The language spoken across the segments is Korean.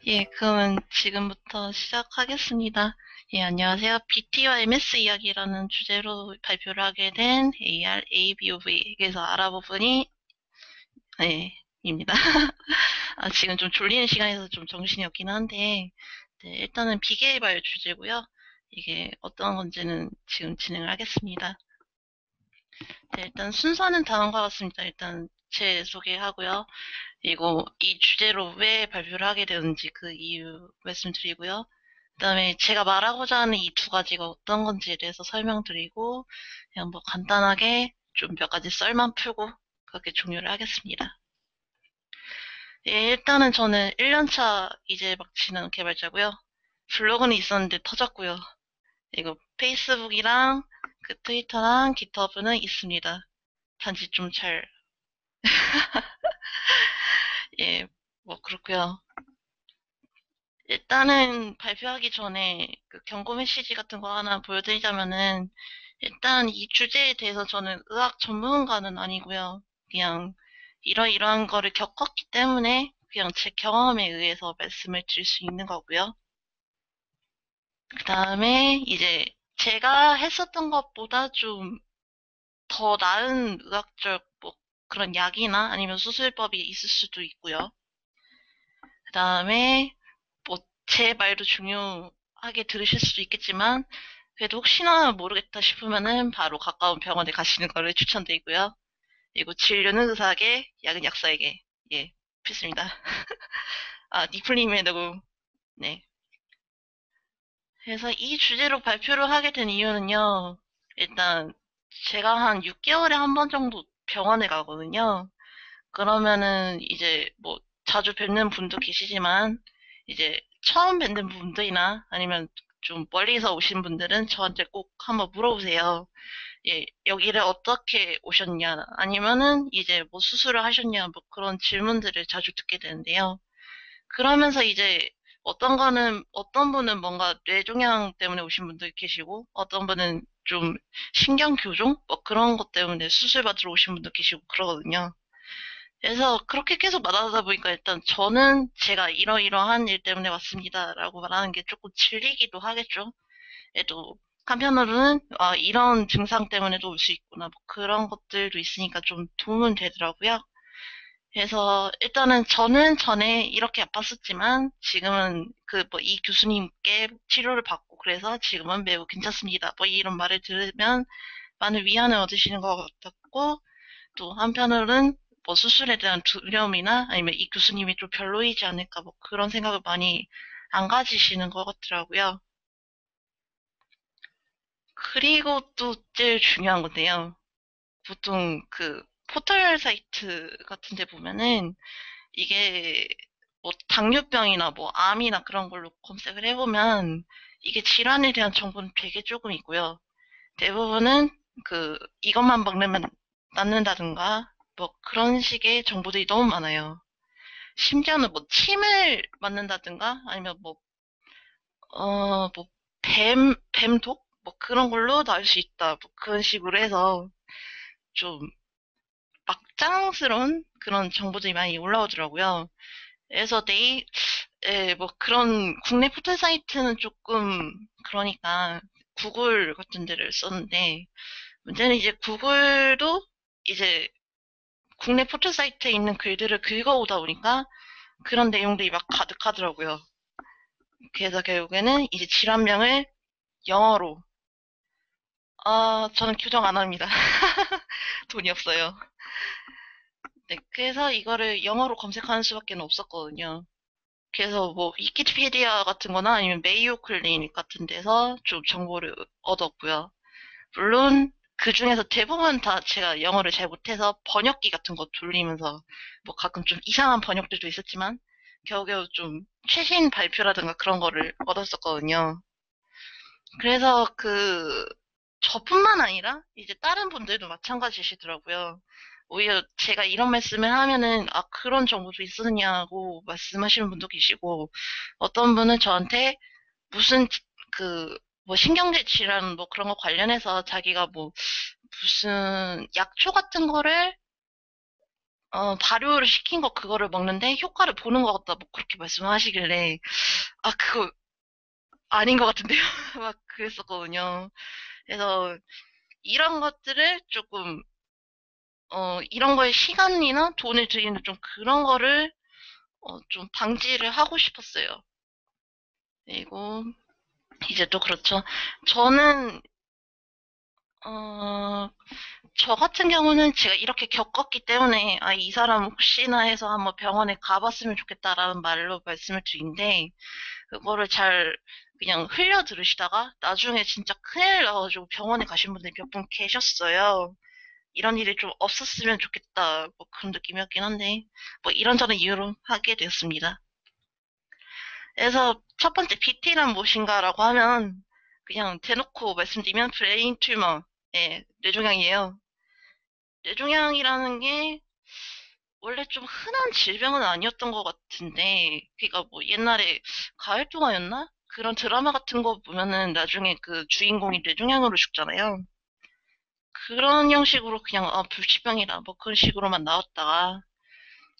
예, 그러면 지금부터 시작하겠습니다. 예, 안녕하세요. BT와 MS 이야기라는 주제로 발표를 하게 된 AR, ABOV에서 알아보니, 예, 입니다. 지금 좀 졸리는 시간에서 좀 정신이 없긴 한데, 네, 일단은 비개발 주제고요. 이게 어떤 건지는 지금 진행을 하겠습니다. 네, 일단 순서는 다음과 같습니다. 일단 제 소개하고요. 그리고 이 주제로 왜 발표를 하게 되는지 그 이유 말씀드리고요. 그다음에 제가 말하고자 하는 이 두 가지가 어떤 건지에 대해서 설명드리고 그냥 뭐 간단하게 좀 몇 가지 썰만 풀고 그렇게 종료를 하겠습니다. 예, 일단은 저는 1년차 이제 막 지난 개발자고요. 블로그는 있었는데 터졌고요. 그리고 페이스북이랑 그 트위터랑 깃허브는 있습니다. 단지 좀 잘, 예, 뭐 그렇고요. 일단은 발표하기 전에 그 경고 메시지 같은 거 하나 보여드리자면은 일단 이 주제에 대해서 저는 의학 전문가는 아니고요. 그냥 이러이러한 거를 겪었기 때문에 그냥 제 경험에 의해서 말씀을 드릴 수 있는 거고요. 그 다음에 이제 제가 했었던 것보다 좀 더 나은 의학적 뭐 그런 약이나 아니면 수술법이 있을 수도 있고요. 그 다음에 뭐 제 말도 중요하게 들으실 수도 있겠지만 그래도 혹시나 모르겠다 싶으면은 바로 가까운 병원에 가시는 거를 추천드리고요. 그리고 진료는 의사에게, 약은 약사에게. 예, 필수입니다. 니플림에도 네. 그래서 이 주제로 발표를 하게 된 이유는요. 일단 제가 한 6개월에 한 번 정도 병원에 가거든요. 그러면은 이제 뭐 자주 뵙는 분도 계시지만 이제 처음 뵙는 분들이나 아니면 좀 멀리서 오신 분들은 저한테 꼭 한번 물어보세요. 예, 여기를 어떻게 오셨냐, 아니면은 이제 뭐 수술을 하셨냐, 뭐 그런 질문들을 자주 듣게 되는데요. 그러면서 이제 어떤 분은 뭔가 뇌종양 때문에 오신 분도 계시고, 어떤 분은 좀 신경교종? 뭐 그런 것 때문에 수술 받으러 오신 분도 계시고 그러거든요. 그래서 그렇게 계속 말하다 보니까 일단 저는 제가 이러이러한 일 때문에 왔습니다라고 말하는 게 조금 질리기도 하겠죠. 또 한편으로는 이런 증상 때문에도 올 수 있구나 뭐 그런 것들도 있으니까 좀 도움은 되더라고요. 그래서 일단은 저는 전에 이렇게 아팠었지만 지금은 그 뭐 이 교수님께 치료를 받고 그래서 지금은 매우 괜찮습니다. 뭐 이런 말을 들으면 많은 위안을 얻으시는 것 같았고 또 한편으로는 뭐 수술에 대한 두려움이나 아니면 이 교수님이 좀 별로이지 않을까 뭐 그런 생각을 많이 안 가지시는 것 같더라고요. 그리고 또 제일 중요한 건데요. 보통 그 포털 사이트 같은 데 보면은 이게 뭐 당뇨병이나 뭐 암이나 그런 걸로 검색을 해보면 이게 질환에 대한 정보는 되게 조금 있고요. 대부분은 그 이것만 먹으면 낫는다든가 뭐 그런 식의 정보들이 너무 많아요. 심지어는 뭐 침을 맞는다든가 아니면 뭐 뱀독? 뭐 그런 걸로 나을 수 있다. 뭐 그런 식으로 해서 좀 막장스러운 그런 정보들이 많이 올라오더라고요. 그래서 뭐 그런 국내 포털 사이트는 조금 그러니까 구글 같은 데를 썼는데 문제는 이제 구글도 이제 국내 포털 사이트에 있는 글들을 긁어오다 보니까 그런 내용들이 막 가득하더라고요. 그래서 결국에는 이제 질환명을 영어로 저는 교정 안 합니다. 돈이 없어요. 네, 그래서 이거를 영어로 검색하는 수밖에 없었거든요. 그래서 뭐 위키피디아 같은 거나 아니면 메이오 클리닉 같은 데서 좀 정보를 얻었고요. 물론 그 중에서 대부분 다 제가 영어를 잘 못해서 번역기 같은 거 돌리면서 뭐 가끔 좀 이상한 번역들도 있었지만 겨우겨우 좀 최신 발표라든가 그런 거를 얻었었거든요. 그래서 저뿐만 아니라 이제 다른 분들도 마찬가지시더라고요. 오히려 제가 이런 말씀을 하면은, 그런 정보도 있었냐고 말씀하시는 분도 계시고, 어떤 분은 저한테 무슨, 뭐 신경제 질환 뭐 그런 거 관련해서 자기가 뭐 무슨 약초 같은 거를 발효를 시킨 거 그거를 먹는데 효과를 보는 것 같다, 뭐 그렇게 말씀하시길래, 아, 그거 아닌 것 같은데요? 막 그랬었거든요. 그래서 이런 것들을 조금, 이런 거에 시간이나 돈을 들이는 좀 그런 거를, 좀 방지를 하고 싶었어요. 그리고 이제 또 그렇죠. 저는, 어, 저 같은 경우는 제가 이렇게 겪었기 때문에, 아, 이 사람 혹시나 해서 한번 병원에 가봤으면 좋겠다라는 말로 말씀을 드린데, 그거를 잘 그냥 흘려 들으시다가 나중에 진짜 큰일 나가지고 병원에 가신 분들이 몇 분 계셨어요. 이런 일이 좀 없었으면 좋겠다. 뭐 그런 느낌이었긴 한데, 뭐 이런저런 이유로 하게 되었습니다. 그래서 첫 번째 BT란 무엇인가라고 하면 그냥 대놓고 말씀드리면 브레인 튜머, 예, 뇌종양이에요. 뇌종양이라는 게 원래 좀 흔한 질병은 아니었던 것 같은데, 그니까 뭐 옛날에 가을동화였나? 그런 드라마 같은 거 보면은 나중에 그 주인공이 뇌종양으로 죽잖아요. 그런 형식으로 그냥 불치병이라 뭐 그런 식으로만 나왔다가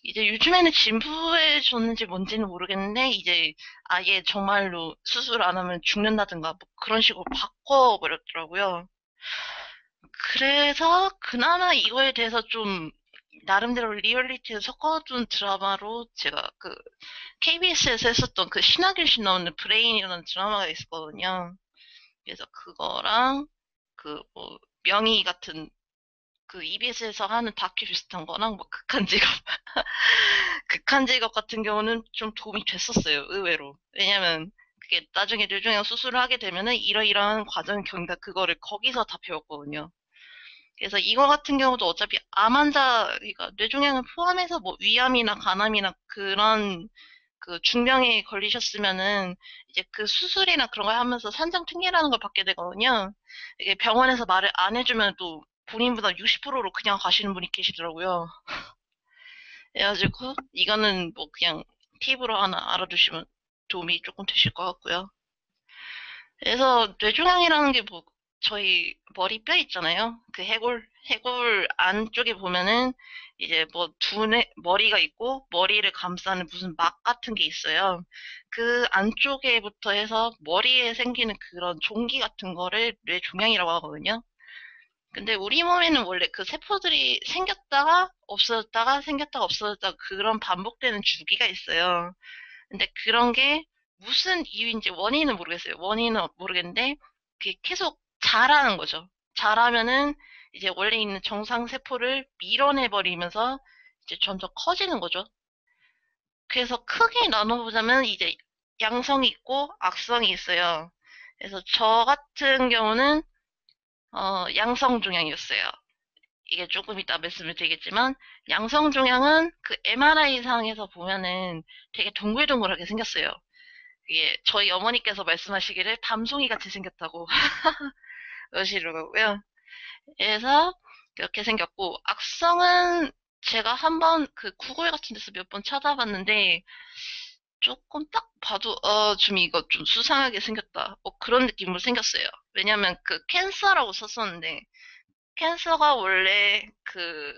이제 요즘에는 진부해졌는지 뭔지는 모르겠는데 이제 아예 정말로 수술 안 하면 죽는다든가 뭐 그런 식으로 바꿔버렸더라고요. 그래서 그나마 이거에 대해서 좀 나름대로 리얼리티를 섞어둔 드라마로 제가 그 KBS에서 했었던 그 신하균 씨 나오는 브레인이라는 드라마가 있었거든요. 그래서 그거랑 그 뭐 명의 같은 그 EBS에서 하는 다큐 비슷한 거랑 뭐 극한 직업 극한 직업 같은 경우는 좀 도움이 됐었어요, 의외로. 왜냐면 그게 나중에 뇌종양 수술을 하게 되면은 이러이러한 과정을 겪는다 그거를 거기서 다 배웠거든요. 그래서 이거 같은 경우도 어차피 암 환자, 그러니까 뇌종양을 포함해서 뭐 위암이나 간암이나 그런 그 중병에 걸리셨으면은 이제 그 수술이나 그런 걸 하면서 산정 특례라는 걸 받게 되거든요. 이게 병원에서 말을 안 해주면 또 본인보다 60%로 그냥 가시는 분이 계시더라고요. 그래가지고 이거는 뭐 그냥 팁으로 하나 알아두시면 도움이 조금 되실 것 같고요. 그래서 뇌종양이라는 게 뭐 저희 머리뼈 있잖아요. 그 해골 안쪽에 보면은 이제 뭐 머리가 있고 머리를 감싸는 무슨 막 같은 게 있어요. 그 안쪽에부터 해서 머리에 생기는 그런 종기 같은 거를 뇌종양이라고 하거든요. 근데 우리 몸에는 원래 그 세포들이 생겼다가 없어졌다가 생겼다가 없어졌다가 그런 반복되는 주기가 있어요. 근데 그런 게 무슨 이유인지 원인은 모르겠어요. 원인은 모르겠는데 그게 계속 자라는 거죠. 자라면은 이제 원래 있는 정상 세포를 밀어내 버리면서 이제 점점 커지는 거죠. 그래서 크게 나눠보자면 이제 양성이 있고 악성이 있어요. 그래서 저 같은 경우는 양성 종양이었어요. 이게 조금 이따 말씀을 드리겠지만 양성 종양은 그 MRI 상에서 보면은 되게 동글동글하게 생겼어요. 이게 저희 어머니께서 말씀하시기를 밤송이 같이 생겼다고 그러시더라고요. 그래서 그렇게 생겼고 악성은 제가 한번 그 구글 같은 데서 몇 번 찾아봤는데 조금 딱 봐도 좀 이거 좀 수상하게 생겼다. 그런 느낌으로 생겼어요. 왜냐면 그 캔서라고 썼었는데 캔서가 원래 그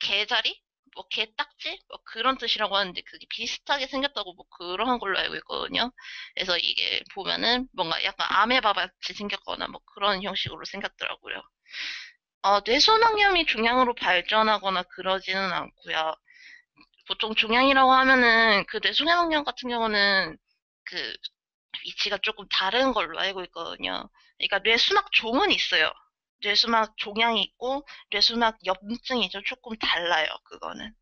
개자리? 뭐 개딱지? 뭐 그런 뜻이라고 하는데 그게 비슷하게 생겼다고 뭐 그런 걸로 알고 있거든요. 그래서 이게 보면은 뭔가 약간 아메바 같이 생겼거나 뭐 그런 형식으로 생겼더라고요. 뇌소낭염이 종양으로 발전하거나 그러지는 않고요. 보통 종양이라고 하면은 그 뇌소낭염 같은 경우는 그 위치가 조금 다른 걸로 알고 있거든요. 그러니까 뇌수막 종은 있어요. 뇌수막 종양이 있고 뇌수막 염증이죠. 조금 달라요. 그거는.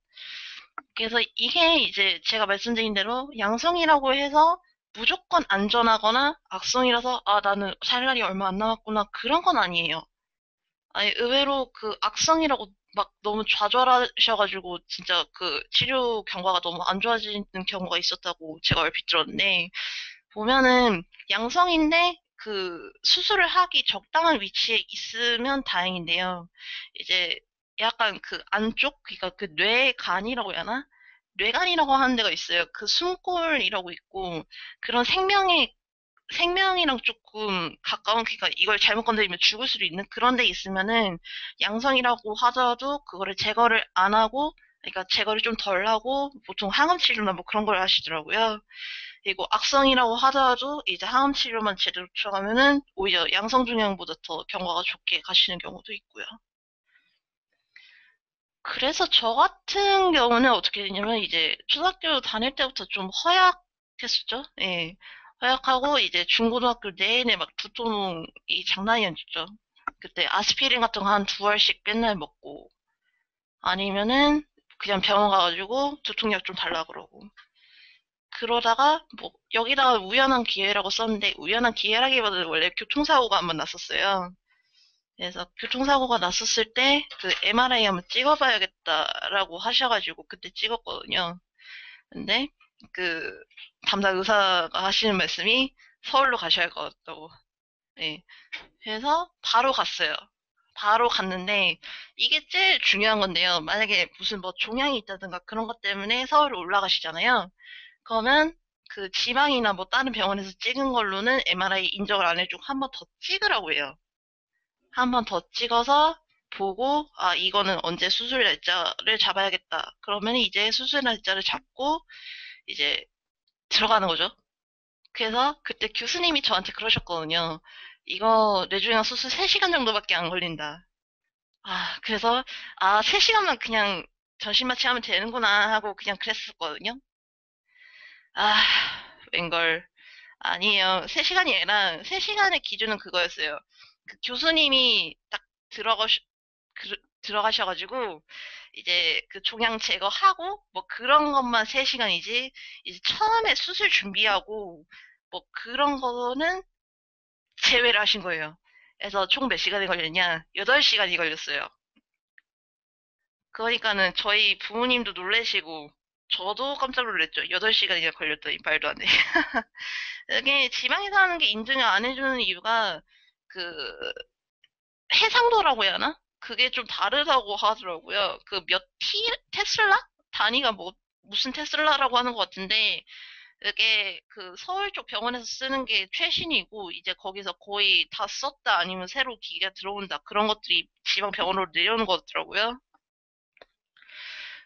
그래서 이게 이제 제가 말씀드린 대로 양성이라고 해서 무조건 안전하거나 악성이라서 아 나는 살 날이 얼마 안 남았구나 그런 건 아니에요. 아니 의외로 그 악성이라고 막 너무 좌절하셔가지고 진짜 그 치료 경과가 너무 안 좋아지는 경우가 있었다고 제가 얼핏 들었는데 보면은 양성인데 그 수술을 하기 적당한 위치에 있으면 다행인데요. 이제 약간 그 안쪽, 그러니까 그 뇌간이라고 해야 하나? 뇌간이라고 하는 데가 있어요. 그 숨골이라고 있고 그런 생명이랑 조금 가까운, 그러니까 이걸 잘못 건드리면 죽을 수도 있는 그런 데 있으면은 양성이라고 하더라도 그거를 제거를 안 하고 그러니까 제거를 좀 덜 하고 보통 항암 치료나 뭐 그런 걸 하시더라고요. 그리고 악성이라고 하더라도 이제 항암 치료만 제대로 들어가면은 오히려 양성 종양보다 더 경과가 좋게 가시는 경우도 있고요. 그래서 저 같은 경우는 어떻게 되냐면 이제 초등학교 다닐 때부터 좀 허약했었죠. 예. 허약하고 이제 중고등학교 내내 막 두통이 장난이 아니었죠. 그때 아스피린 같은 거 한 두 알씩 맨날 먹고 아니면은 그냥 병원 가가지고 두통약 좀 달라 그러고 그러다가 뭐 여기다가 우연한 기회라고 썼는데 우연한 기회라기보다는 원래 교통사고가 한번 났었어요. 그래서 교통사고가 났었을 때 그 MRI 한번 찍어봐야겠다라고 하셔가지고 그때 찍었거든요. 근데 그 담당 의사가 하시는 말씀이 서울로 가셔야 할 것 같다고. 네. 그래서 바로 갔어요. 바로 갔는데 이게 제일 중요한 건데요. 만약에 무슨 뭐 종양이 있다든가 그런 것 때문에 서울로 올라가시잖아요. 그러면 그 지방이나 뭐 다른 병원에서 찍은 걸로는 MRI 인정을 안 해주고 한 번 더 찍으라고 해요. 한 번 더 찍어서 보고 아 이거는 언제 수술 날짜를 잡아야겠다. 그러면 이제 수술 날짜를 잡고 이제 들어가는 거죠. 그래서 그때 교수님이 저한테 그러셨거든요. 이거 뇌종양 수술 3시간 정도밖에 안 걸린다. 아, 그래서, 아, 3시간만 그냥 전신마취 하면 되는구나 하고 그냥 그랬었거든요. 아, 웬걸. 아니에요. 3시간이 아니라, 3시간의 기준은 그거였어요. 그 교수님이 딱 들어가셔, 들어가셔가지고, 이제 그 종양 제거하고, 뭐 그런 것만 3시간이지, 이제 처음에 수술 준비하고, 뭐 그런 거는 제외를 하신 거예요. 그래서 총 몇 시간이 걸렸냐? 8시간이 걸렸어요. 그러니까는 저희 부모님도 놀래시고, 저도 깜짝 놀랐죠. 8시간이나 걸렸더니 말도 안 돼. 이게 지방에서 하는 게 인증을 안 해주는 이유가, 그, 해상도라고 해야 하나? 그게 좀 다르다고 하더라고요. 그 몇 테슬라? 단위가 뭐, 무슨 테슬라라고 하는 것 같은데, 그게 그 서울 쪽 병원에서 쓰는 게 최신이고 이제 거기서 거의 다 썼다 아니면 새로 기계가 들어온다 그런 것들이 지방 병원으로 내려오는 것 같더라고요.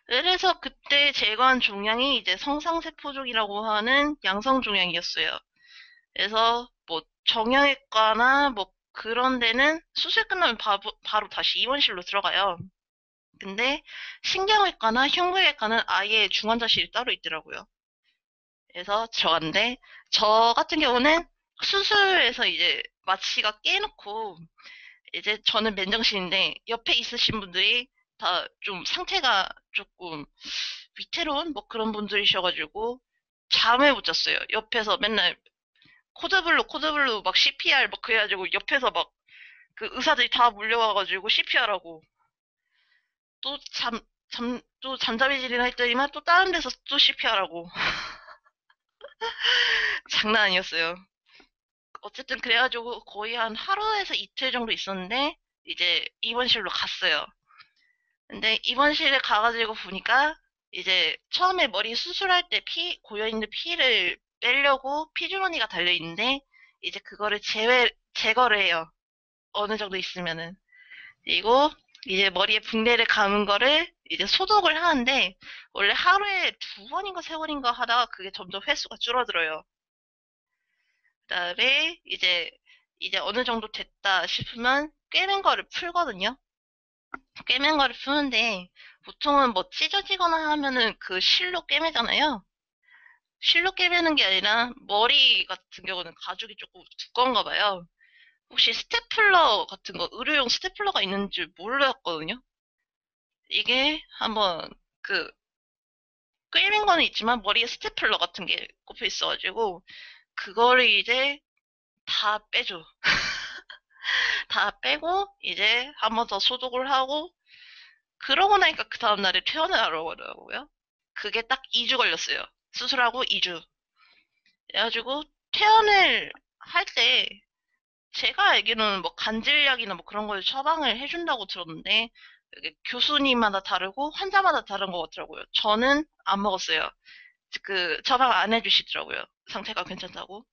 그래서 그때 제거한 종양이 이제 성상세포종이라고 하는 양성 종양이었어요. 그래서 뭐 정형외과나 뭐 그런 데는 수술 끝나면 바로 다시 입원실로 들어가요. 근데 신경외과나 흉부외과는 아예 중환자실이 따로 있더라고요. 그래서 들어갔는데 저 같은 경우는 수술에서 이제 마취가 깨놓고 이제 저는 맨정신인데 옆에 있으신 분들이 다 좀 상태가 조금 위태로운 뭐 그런 분들이셔가지고 잠을 못 잤어요. 옆에서 맨날 코드블루 막 CPR 막 그래가지고 옆에서 막 그 의사들이 다 몰려와가지고 CPR하고 또 또 잠잠해지리나 했더니만 또 다른 데서 또 CPR하고 장난 아니었어요. 어쨌든 그래가지고 거의 한 하루에서 이틀 정도 있었는데 이제 입원실로 갔어요. 근데 입원실에 가가지고 보니까 이제 처음에 머리 수술할 때 고여있는 피를 빼려고 피주머니가 달려있는데 이제 그거를 제거를 해요. 어느 정도 있으면은. 그리고 이제 머리에 붕대를 감은 거를 이제 소독을 하는데 원래 하루에 2번인가 3번인가 하다가 그게 점점 횟수가 줄어들어요. 그다음에 이제 어느 정도 됐다 싶으면 꿰맨 거를 풀거든요. 꿰맨 거를 푸는데 보통은 뭐 찢어지거나 하면은 그 실로 꿰매잖아요. 실로 꿰매는 게 아니라 머리 같은 경우는 가죽이 조금 두꺼운가 봐요. 혹시 스테플러 같은 거 의료용 스테플러가 있는 줄 몰랐거든요. 이게 한번 그 꿰맨 거는 있지만 머리에 스테플러 같은 게 꼽혀 있어가지고 그거를 이제 다 빼줘. 다 빼고 이제 한 번 더 소독을 하고 그러고 나니까 그 다음날에 퇴원을 하러 오더라고요. 그게 딱 2주 걸렸어요. 수술하고 2주. 그래가지고 퇴원을 할 때 제가 알기로는 뭐 간질약이나 뭐 그런 걸 처방을 해준다고 들었는데 이게 교수님마다 다르고 환자마다 다른 것 같더라고요. 저는 안 먹었어요. 그 처방 안 해주시더라고요. 상태가 괜찮다고.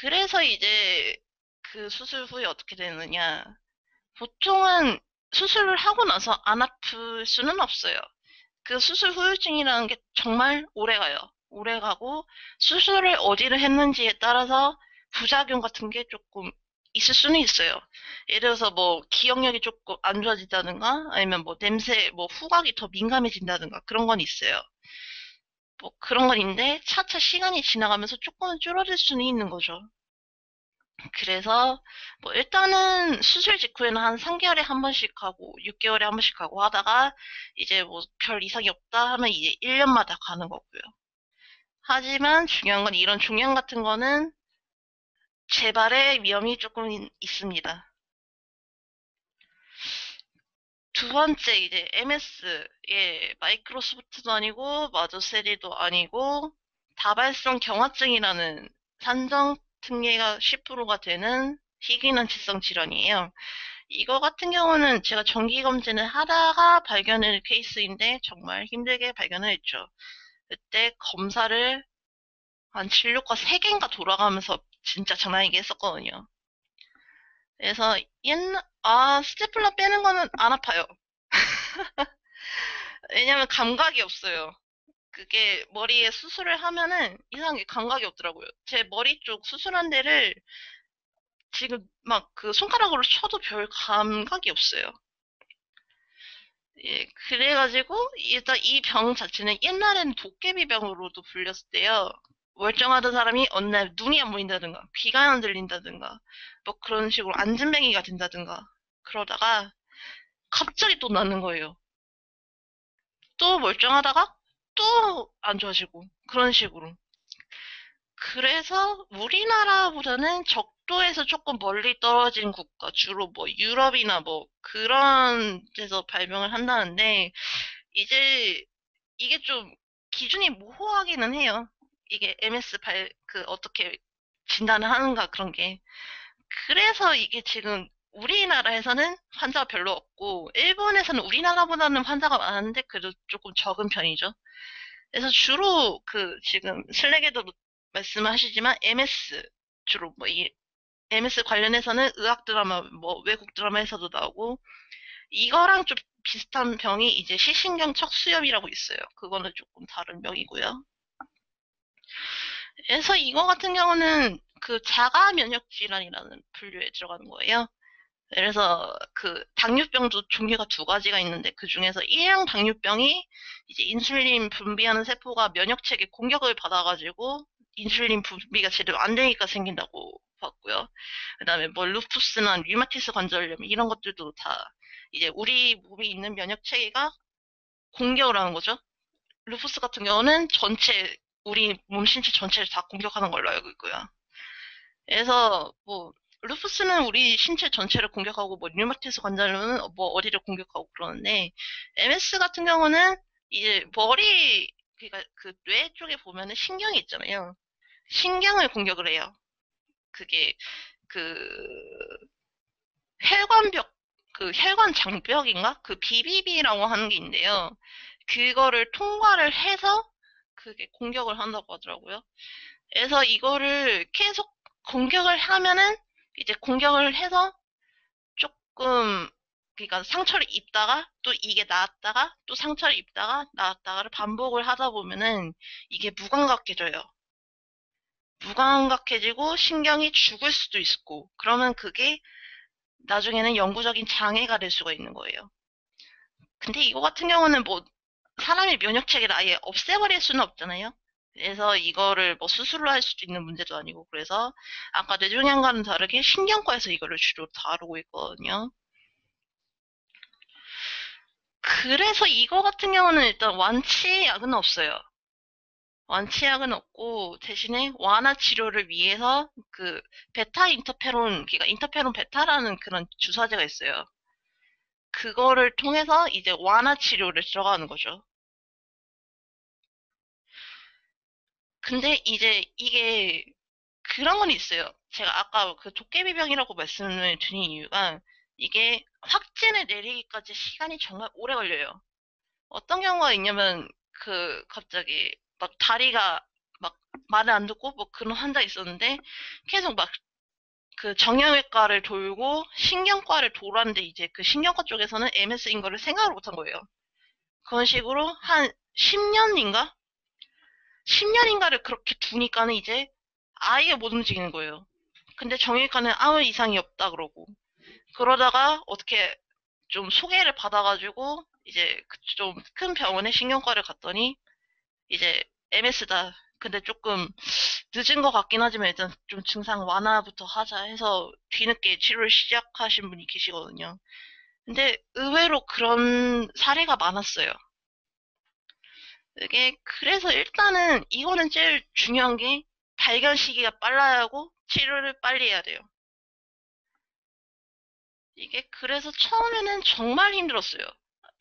그래서 이제 그 수술 후에 어떻게 되느냐. 보통은 수술을 하고 나서 안 아플 수는 없어요. 그 수술 후유증이라는 게 정말 오래 가요. 오래 가고 수술을 어디를 했는지에 따라서 부작용 같은 게 조금 있을 수는 있어요. 예를 들어서 뭐 기억력이 조금 안 좋아진다든가 아니면 뭐 냄새, 뭐 후각이 더 민감해진다든가 그런 건 있어요. 뭐 그런 건 있는데 차차 시간이 지나가면서 조금은 줄어들 수는 있는 거죠. 그래서 뭐 일단은 수술 직후에는 한 3개월에 한 번씩 하고 6개월에 한 번씩 하고 하다가 이제 뭐 별 이상이 없다 하면 이제 1년마다 가는 거고요. 하지만 중요한 건 이런 종양 같은 거는 재발의 위험이 조금 있습니다. 두 번째 이제 MS, 예, 마이크로소프트도 아니고 마조세리도 아니고 다발성 경화증이라는 산정 특례가 10%가 되는 희귀난치성 질환이에요. 이거 같은 경우는 제가 정기 검진을 하다가 발견한 케이스인데 정말 힘들게 발견을 했죠. 그때 검사를 한 진료과 3개인가 돌아가면서 진짜 장난 아니게 했었거든요. 그래서 스테플러 빼는 거는 안 아파요. 왜냐면 감각이 없어요. 그게 머리에 수술을 하면은 이상하게 감각이 없더라고요. 제 머리 쪽 수술한 데를 지금 막 그 손가락으로 쳐도 별 감각이 없어요. 예, 그래가지고 일단 이 병 자체는 옛날에는 도깨비병으로도 불렸대요. 멀쩡하던 사람이 어느 날 눈이 안 보인다든가 귀가 안 들린다든가 뭐 그런 식으로 안진뱅이가 된다든가 그러다가 갑자기 또 나는 거예요. 또 멀쩡하다가 또 안 좋아지고 그런 식으로. 그래서 우리나라보다는 적도에서 조금 멀리 떨어진 국가, 주로 뭐 유럽이나 뭐 그런 데서 발병을 한다는데 이제 이게 좀 기준이 모호하기는 해요. 이게 MS 어떻게 진단을 하는가 그런 게. 그래서 이게 지금 우리나라에서는 환자가 별로 없고, 일본에서는 우리나라보다는 환자가 많은데, 그래도 조금 적은 편이죠. 그래서 주로 지금 슬랙에도 말씀하시지만 MS, 주로 뭐 이 MS 관련해서는 의학 드라마, 뭐 외국 드라마에서도 나오고, 이거랑 좀 비슷한 병이 이제 시신경 척수염이라고 있어요. 그거는 조금 다른 병이고요. 그래서 이거 같은 경우는 그 자가 면역 질환이라는 분류에 들어가는 거예요. 그래서 그 당뇨병도 종류가 두 가지가 있는데 그 중에서 A형 당뇨병이 이제 인슐린 분비하는 세포가 면역체계 공격을 받아가지고 인슐린 분비가 제대로 안 되니까 생긴다고 봤고요. 그다음에 뭐 루푸스나 류마티스 관절염 이런 것들도 다 이제 우리 몸에 있는 면역체계가 공격을 하는 거죠. 루푸스 같은 경우는 우리 몸 신체 전체를 다 공격하는 걸로 알고 있고요. 그래서 뭐 루푸스는 우리 신체 전체를 공격하고 뭐 류마티스 관절염은 뭐 어디를 공격하고 그러는데 MS 같은 경우는 이제 그러니까 그 뇌 쪽에 보면은 신경이 있잖아요. 신경을 공격을 해요. 그게 그 혈관벽 혈관 장벽인가? 그 BBB라고 하는 게 있는데요. 그거를 통과를 해서 그게 공격을 한다고 하더라고요. 그래서 이거를 계속 공격을 하면은 이제 공격을 해서 조금 그러니까 상처를 입다가 또 이게 나았다가 또 상처를 입다가 나았다가를 반복을 하다 보면은 이게 무감각해져요. 무감각해지고 신경이 죽을 수도 있고 그러면 그게 나중에는 영구적인 장애가 될 수가 있는 거예요. 근데 이거 같은 경우는 뭐 사람의 면역 체계를 아예 없애버릴 수는 없잖아요. 그래서 이거를 뭐 수술로 할 수도 있는 문제도 아니고 그래서 아까 뇌종양과는 다르게 신경과에서 이거를 주로 다루고 있거든요. 그래서 이거 같은 경우는 일단 완치약은 없어요. 완치약은 없고 대신에 완화 치료를 위해서 베타 인터페론, 그러니까 인터페론 베타라는 그런 주사제가 있어요. 그거를 통해서 이제 완화 치료를 들어가는 거죠. 근데 이제 이게 그런 건 있어요. 제가 아까 그 도깨비병이라고 말씀을 드린 이유가 이게 확진을 내리기까지 시간이 정말 오래 걸려요. 어떤 경우가 있냐면 갑자기 막 다리가 막 말을 안 듣고 뭐 그런 환자 있었는데 계속 막 그 정형외과를 돌고 신경과를 돌았는데 이제 그 신경과 쪽에서는 MS인 거를 생각을 못한 거예요. 그런 식으로 한 10년인가? 10년인가를 그렇게 두니까는 이제 아예 못 움직이는 거예요. 근데 정형외과는 아무 이상이 없다 그러고. 그러다가 어떻게 좀 소개를 받아가지고 이제 좀 큰 병원에 신경과를 갔더니 이제 MS다. 근데 조금 늦은 것 같긴 하지만 일단 좀 증상 완화부터 하자 해서 뒤늦게 치료를 시작하신 분이 계시거든요. 근데 의외로 그런 사례가 많았어요. 이게 그래서 일단은 이거는 제일 중요한 게 발견 시기가 빨라야 하고 치료를 빨리 해야 돼요. 이게 그래서 처음에는 정말 힘들었어요.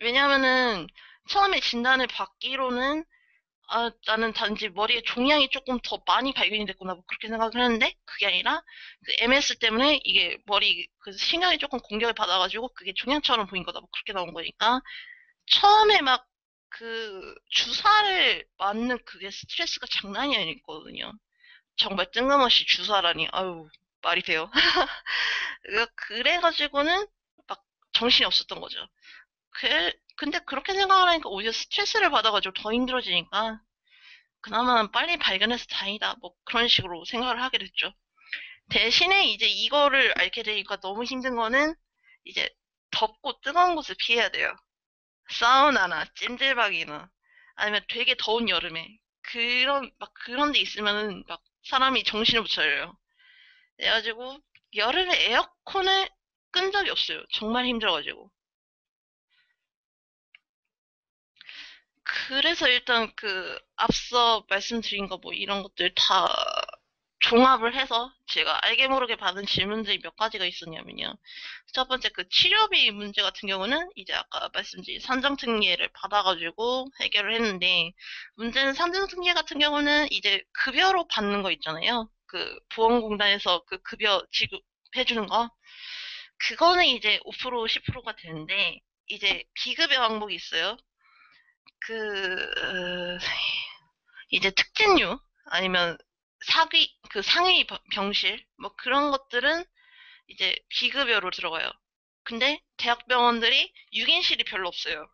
왜냐면은 처음에 진단을 받기로는 나는 단지 머리에 종양이 조금 더 많이 발견이 됐구나, 뭐 그렇게 생각을 했는데, 그게 아니라, 그 MS 때문에 이게 머리, 그 신경이 조금 공격을 받아가지고, 그게 종양처럼 보인 거다, 뭐 그렇게 나온 거니까, 처음에 막, 그, 주사를 맞는 그게 스트레스가 장난이 아니거든요. 정말 뜬금없이 주사라니, 아유, 말이 돼요. 그래가지고는, 막, 정신이 없었던 거죠. 근데 그렇게 생각을 하니까 오히려 스트레스를 받아가지고 더 힘들어지니까, 그나마 빨리 발견해서 다행이다. 뭐 그런 식으로 생각을 하게 됐죠. 대신에 이제 이거를 알게 되니까 너무 힘든 거는 이제 덥고 뜨거운 곳을 피해야 돼요. 사우나나 찜질방이나 아니면 되게 더운 여름에 그런 데 있으면은 막 사람이 정신을 못 차려요. 그래가지고 여름에 에어컨을 끈 적이 없어요. 정말 힘들어가지고. 그래서 일단 그 앞서 말씀드린 거 뭐 이런 것들 다 종합을 해서 제가 알게 모르게 받은 질문들이 몇 가지가 있었냐면요. 첫 번째 그 치료비 문제 같은 경우는 이제 아까 말씀드린 산정특례를 받아가지고 해결을 했는데 문제는 산정특례 같은 경우는 이제 급여로 받는 거 있잖아요. 그 보험공단에서 그 급여 지급해주는 거. 그거는 이제 5% 10%가 되는데 이제 비급여 항목이 있어요. 이제 특진료 아니면 상위 병실 뭐 그런 것들은 이제 비급여로 들어가요. 근데 대학병원들이 6인실이 별로 없어요.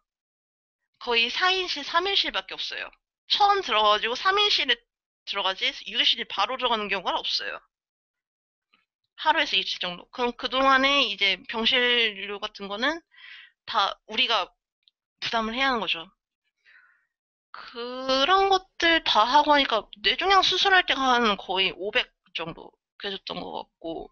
거의 4인실, 3인실밖에 없어요. 처음 들어가가지고 3인실에 들어가지 6인실이 바로 들어가는 경우가 없어요. 하루에서 이틀 정도. 그럼 그동안에 이제 병실료 같은 거는 다 우리가 부담을 해야 하는 거죠. 그런 것들 다 하고 하니까 뇌종양 수술할 때가 한 거의 500 정도 그랬던 것 같고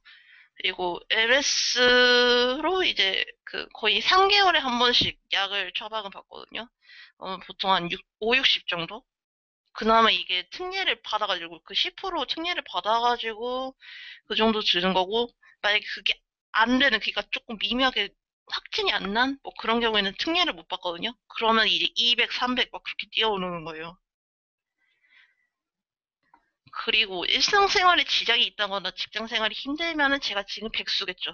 그리고 MS로 이제 그 거의 3개월에 한 번씩 약을 처방을 받거든요. 보통 한 5, 60 정도? 그나마 이게 특례를 받아가지고 그 10% 특례를 받아가지고 그 정도 주는 거고 만약에 그게 안 되는 그러니까 조금 미묘하게 확진이 안 난 뭐 그런 경우에는 특례를 못 받거든요. 그러면 이제 200, 300 막 그렇게 뛰어오르는 거예요. 그리고 일상생활에 지장이 있다거나 직장생활이 힘들면은 제가 지금 백수겠죠.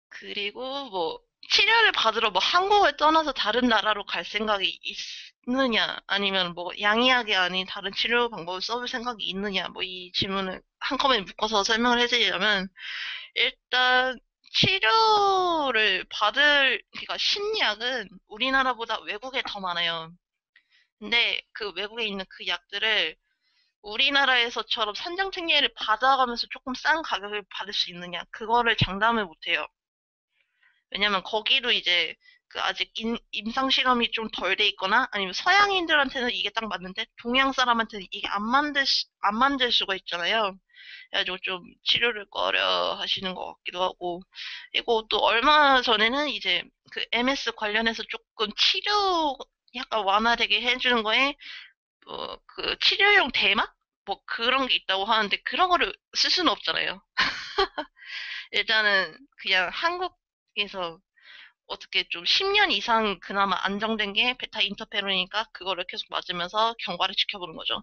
그리고 뭐 치료를 받으러 뭐 한국을 떠나서 다른 나라로 갈 생각이 있느냐 아니면 뭐 양의학이 아닌 다른 치료 방법을 써볼 생각이 있느냐 뭐 이 질문을 한꺼번에 묶어서 설명을 해드리자면 일단 치료를 그러니까 심리학은 우리나라보다 외국에 더 많아요. 근데 그 외국에 있는 그 약들을 우리나라에서처럼 산정특례를 받아가면서 조금 싼 가격을 받을 수 있느냐 그거를 장담을 못해요. 왜냐면 거기도 이제 그 아직 임상 실험이 좀 덜 돼 있거나 아니면 서양인들한테는 이게 딱 맞는데 동양 사람한테는 이게 안 만들 수가 있잖아요. 그래가지고 좀 치료를 꺼려 하시는 것 같기도 하고. 그리고 또 얼마 전에는 이제 그 MS 관련해서 조금 치료 약간 완화되게 해주는 거에 그 치료용 대막? 뭐 그런 게 있다고 하는데 그런 거를 쓸 수는 없잖아요. 일단은 그냥 한국에서 어떻게 좀 10년 이상 그나마 안정된 게 베타 인터페론이니까 그거를 계속 맞으면서 경과를 지켜보는 거죠.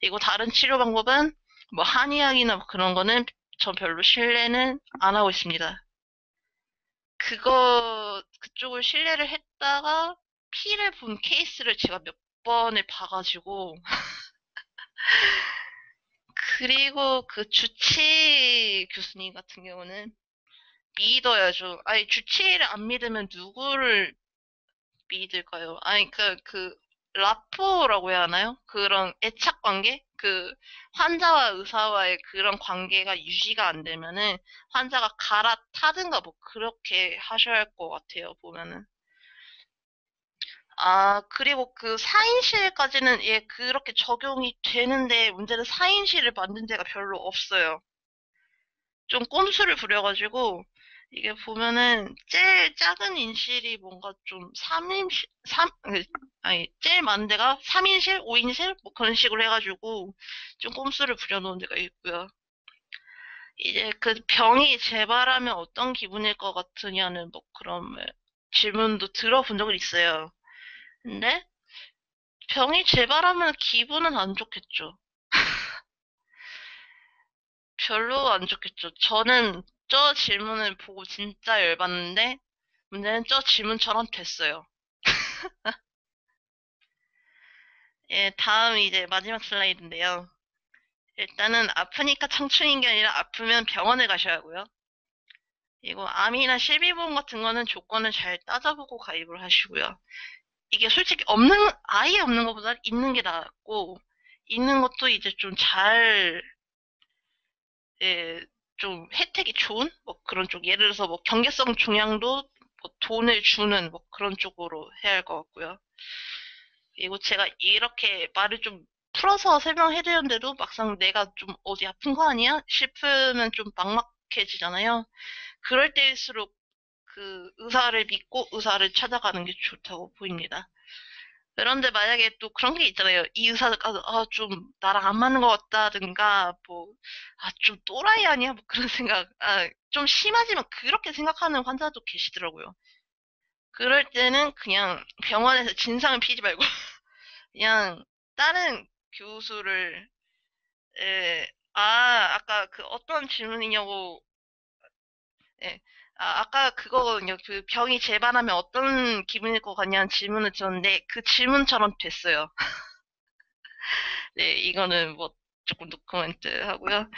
그리고 다른 치료 방법은 뭐 한의학이나 뭐 그런 거는 전 별로 신뢰는 안 하고 있습니다. 그쪽을 신뢰를 했다가 피를 본 케이스를 제가 몇 번을 봐가지고 그리고 그 주치 교수님 같은 경우는 믿어야죠. 아니, 주치의를 안 믿으면 누구를 믿을까요? 아니, 라포라고 해야 하나요? 그런 애착 관계? 환자와 의사와의 그런 관계가 유지가 안 되면은, 환자가 갈아타든가 뭐, 그렇게 하셔야 할 것 같아요, 보면은. 아, 그리고 그 4인실까지는, 예, 그렇게 적용이 되는데, 문제는 4인실을 만든 데가 별로 없어요. 좀 꼼수를 부려가지고 이게 보면은 제일 작은 인실이 뭔가 좀 3인실, 아니, 제일 많은 데가 3인실, 5인실? 뭐 그런 식으로 해가지고 좀 꼼수를 부려놓은 데가 있고요. 이제 그 병이 재발하면 어떤 기분일 것 같으냐는 뭐 그런 질문도 들어본 적은 있어요. 근데 병이 재발하면 기분은 안 좋겠죠. 별로 안 좋겠죠. 저는 저 질문을 보고 진짜 열받는데 문제는 저 질문처럼 됐어요. 예, 다음 이제 마지막 슬라이드인데요. 일단은 아프니까 청춘인 게 아니라 아프면 병원에 가셔야 하고요. 그리고 암이나 실비보험 같은 거는 조건을 잘 따져보고 가입을 하시고요. 이게 솔직히 아예 없는 것보다 있는 게 낫고, 있는 것도 이제 예, 좀 혜택이 좋은? 뭐 그런 쪽. 예를 들어서 뭐 경계성 종양도 뭐 돈을 주는 뭐 그런 쪽으로 해야 할 것 같고요. 그리고 제가 이렇게 말을 좀 풀어서 설명해드렸는데도 막상 내가 좀 어디 아픈 거 아니야? 싶으면 좀 막막해지잖아요. 그럴 때일수록 그 의사를 믿고 의사를 찾아가는 게 좋다고 보입니다. 그런데 만약에 또 그런 게 있잖아요. 이 의사가 좀 나랑 안 맞는 것 같다든가 뭐 좀 또라이 아니야? 뭐 그런 생각. 좀 심하지만 그렇게 생각하는 환자도 계시더라고요. 그럴 때는 그냥 병원에서 진상을 피지 말고 그냥 다른 교수를 아까 그 어떤 질문이냐고. 예. 아까 그거거든요. 그 병이 재발하면 어떤 기분일 것 같냐는 질문을 드렸는데 그 질문처럼 됐어요. 네, 이거는 뭐 조금 노코멘트 하고요.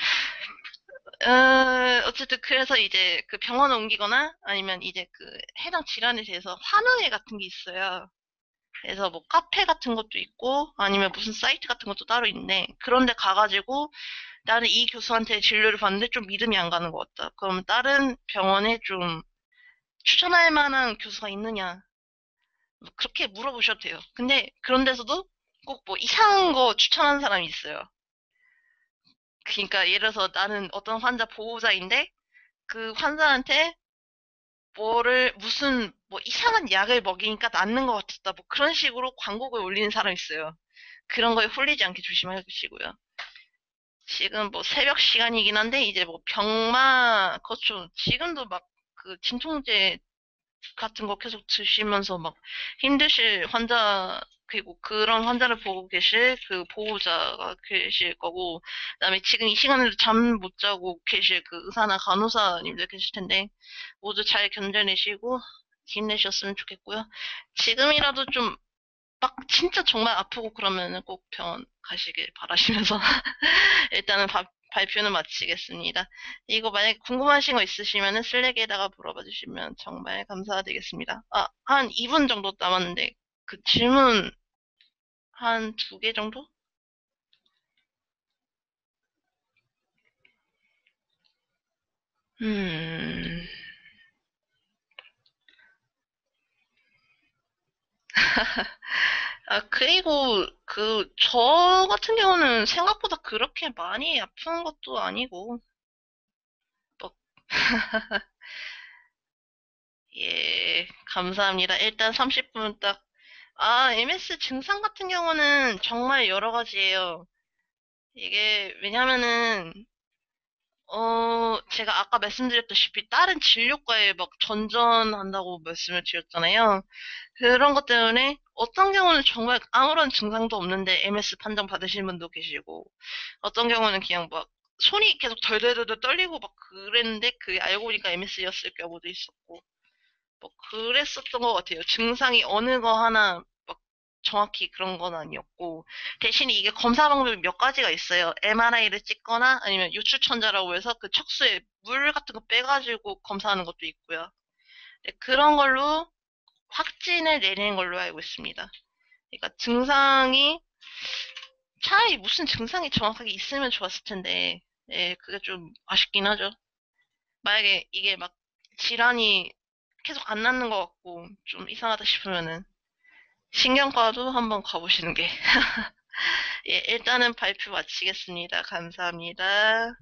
어쨌든 그래서 이제 그 병원 옮기거나 아니면 이제 그 해당 질환에 대해서 환호회 같은 게 있어요. 그래서 뭐 카페 같은 것도 있고 아니면 무슨 사이트 같은 것도 따로 있는데 그런 데 가가지고 나는 이 교수한테 진료를 받는데 좀 믿음이 안 가는 것 같다. 그럼 다른 병원에 좀 추천할 만한 교수가 있느냐? 뭐 그렇게 물어보셔도 돼요. 근데 그런 데서도 꼭 뭐 이상한 거 추천하는 사람이 있어요. 그러니까 예를 들어서 나는 어떤 환자 보호자인데 그 환자한테 무슨 뭐 이상한 약을 먹이니까 낫는 것 같았다. 뭐 그런 식으로 광고를 올리는 사람이 있어요. 그런 거에 홀리지 않게 조심하시고요. 지금 뭐 새벽 시간이긴 한데 이제 뭐 그렇죠. 지금도 막 그 진통제 같은 거 계속 드시면서 막 힘드실 그리고 그런 환자를 보고 계실 그 보호자가 계실 거고, 그다음에 지금 이 시간에도 잠 못 자고 계실 그 의사나 간호사님들 계실 텐데, 모두 잘 견뎌내시고 힘내셨으면 좋겠고요. 지금이라도 좀 막 진짜 정말 아프고 그러면은 꼭 병원 가시길 바라시면서 일단은 발표는 마치겠습니다. 이거 만약에 궁금하신 거 있으시면은 슬랙에다가 물어봐 주시면 정말 감사드리겠습니다. 한 2분 정도 남았는데 그 질문 한 2개 정도? 음, 그리고 저 같은 경우는 생각보다 그렇게 많이 아픈 것도 아니고, 뭐, 예, 감사합니다. 일단 30분 딱. MS 증상 같은 경우는 정말 여러 가지예요. 이게, 왜냐면은, 제가 아까 말씀드렸다시피 다른 진료과에 막 전전한다고 말씀을 드렸잖아요. 그런 것 때문에 어떤 경우는 정말 아무런 증상도 없는데 MS 판정 받으시는 분도 계시고, 어떤 경우는 그냥 막 손이 계속 덜덜덜 떨리고 막 그랬는데 그게 알고 보니까 MS였을 경우도 있었고, 뭐 그랬었던 것 같아요. 증상이 어느 거 하나 정확히 그런 건 아니었고, 대신에 이게 검사 방법이 몇 가지가 있어요. MRI를 찍거나 아니면 요추천자라고 해서 그 척수에 물 같은 거 빼가지고 검사하는 것도 있고요. 네, 그런 걸로 확진을 내리는 걸로 알고 있습니다. 그러니까 증상이, 차라리 무슨 증상이 정확하게 있으면 좋았을 텐데, 예, 그게 좀 아쉽긴 하죠. 만약에 이게 막 질환이 계속 안 낫는 것 같고 좀 이상하다 싶으면은 신경과도 한번 가보시는 게. 예, 일단은 발표 마치겠습니다. 감사합니다.